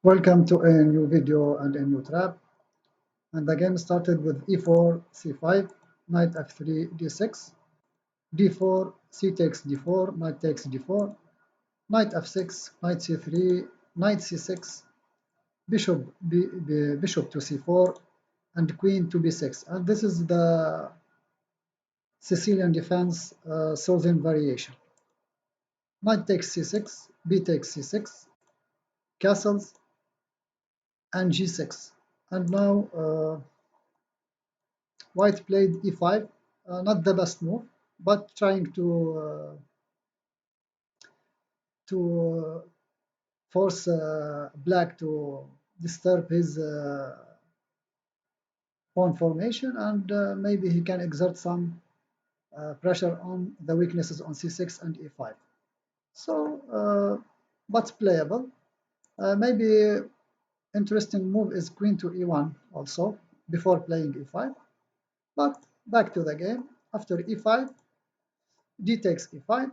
Welcome to a new video and a new trap. And the game started with e4, c5, knight f3, d6, d4, c takes d4, knight takes d4, knight f6, knight c3, knight c6, bishop to c4, and queen to b6. And this is the Sicilian defense Sozin variation. Knight takes c6, b takes c6, castles, and g6. And now white played e5, not the best move, but trying to force black to disturb his pawn formation, and maybe he can exert some pressure on the weaknesses on c6 and e5. So, but playable. Maybe interesting move is queen to e1 also before playing e5. But back to the game. After e5, d takes e5,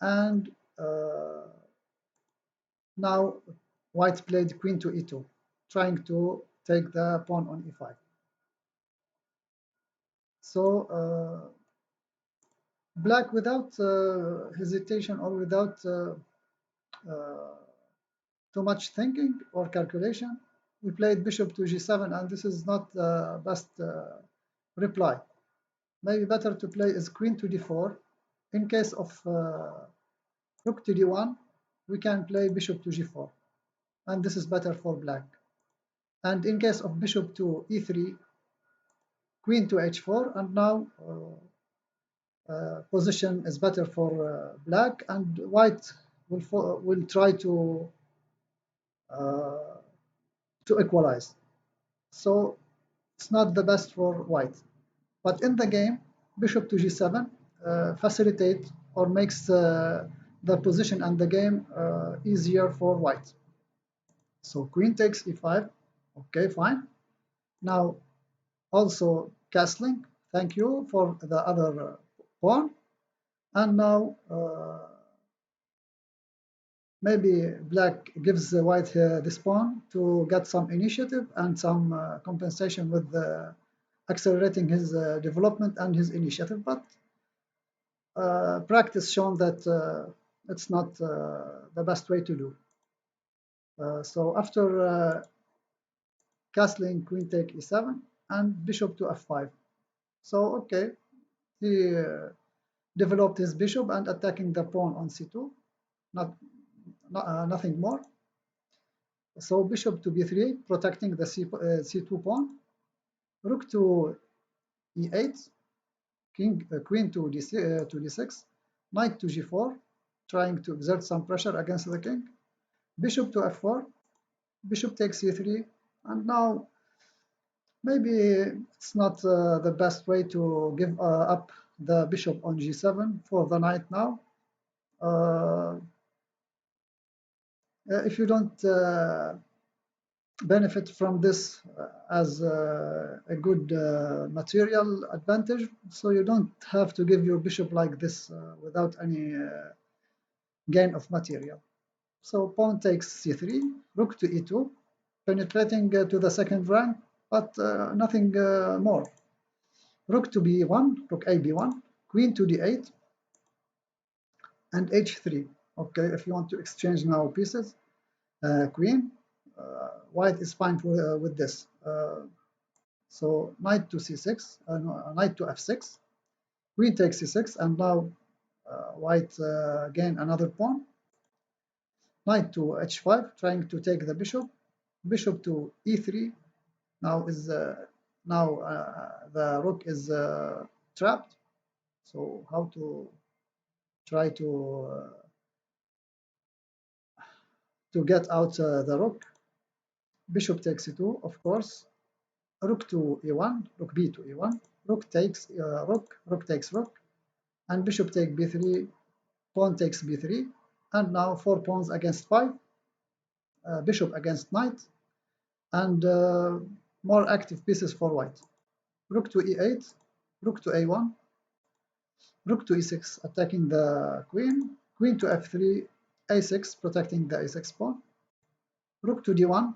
and now white played queen to e2, trying to take the pawn on e5. So black, without hesitation or without too much thinking or calculation, we played bishop to g7, and this is not the best reply. Maybe better to play is queen to d4. In case of rook to d1, we can play bishop to g4, and this is better for black. And in case of bishop to e3, queen to h4, and now position is better for black, and white will try to equalize. So it's not the best for white. But in the game, bishop to g7 facilitate or makes the position and the game easier for white. So queen takes e5. Okay, fine. Now also castling. Thank you for the other pawn. And now maybe black gives white this pawn to get some initiative and some compensation with accelerating his development and his initiative. But practice shown that it's not the best way to do. So after castling, queen take e7 and bishop to f5. So okay, he developed his bishop and attacking the pawn on c2, nothing more. So bishop to b3, protecting the c2 pawn, rook to e8, queen to d6, knight to g4, trying to exert some pressure against the king, bishop to f4, bishop takes c3, and now maybe it's not the best way to give up the bishop on g7 for the knight now. If you don't benefit from this as a good material advantage, so you don't have to give your bishop like this without any gain of material. So pawn takes c3, rook to e2, penetrating to the second rank, but nothing more. Rook to b1, rook a b1, queen to d8, and h3. Okay, if you want to exchange now pieces, queen, white is fine with this. So knight to c6, no, knight to f6, queen takes c6, and now white gain another pawn. Knight to h5, trying to take the bishop. Bishop to e3. Now is the rook is trapped. So how to try to get out the rook? Bishop takes e2, of course. Rook to e1, rook b to e1, rook takes rook, rook takes rook, and bishop take b3, pawn takes b3, and now 4 pawns against 5, bishop against knight, and more active pieces for white. Rook to e8, rook to a1, rook to e6, attacking the queen, queen to f3, a6, protecting the a6 pawn, rook to d1,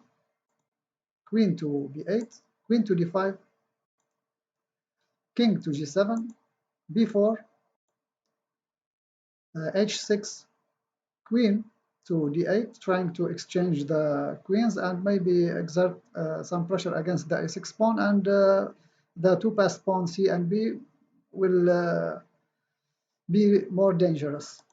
queen to b8, queen to d5, king to g7, b4, h6, queen to d8, trying to exchange the queens and maybe exert some pressure against the a6 pawn, and the two-passed pawn c and b will be more dangerous.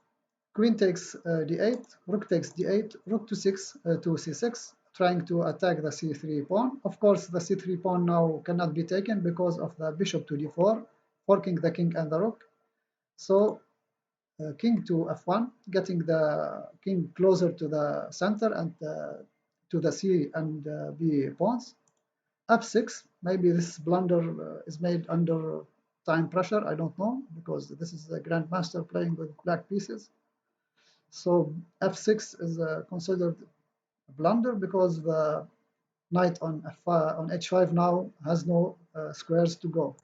Queen takes d8, rook takes d8, rook to 6 to c6, trying to attack the c3 pawn. Of course, the c3 pawn now cannot be taken because of the bishop to d4, forking the king and the rook. So king to f1, getting the king closer to the center and to the c and b pawns. f6, maybe this blunder is made under time pressure, I don't know, because this is a grandmaster playing with black pieces. So f6 is considered a blunder because the knight on on h5 now has no squares to go.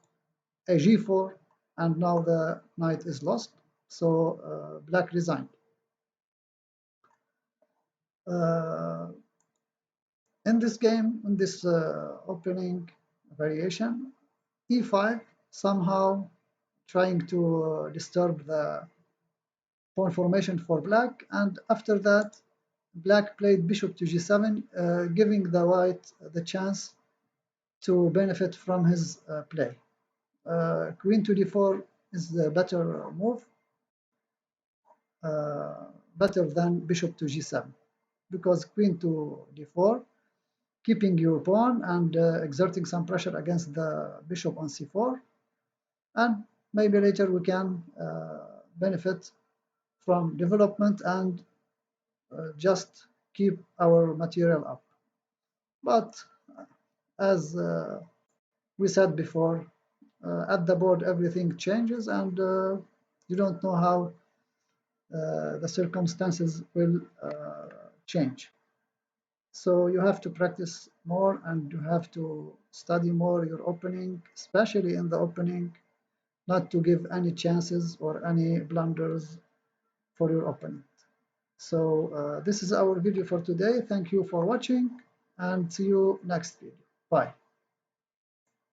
A g4, and now the knight is lost, so black resigned. In this game, in this opening variation, e5 somehow trying to disturb the pawn formation for black, and after that black played bishop to g7, giving the white the chance to benefit from his play. Queen to d4 is the better move, better than bishop to g7, because queen to d4, keeping your pawn and exerting some pressure against the bishop on c4, and maybe later we can benefit from development and just keep our material up. But as we said before, at the board everything changes, and you don't know how the circumstances will change. So you have to practice more and you have to study more your opening, especially in the opening, not to give any chances or any blunders for your opponent. So this is our video for today. Thank you for watching and see you next video. Bye.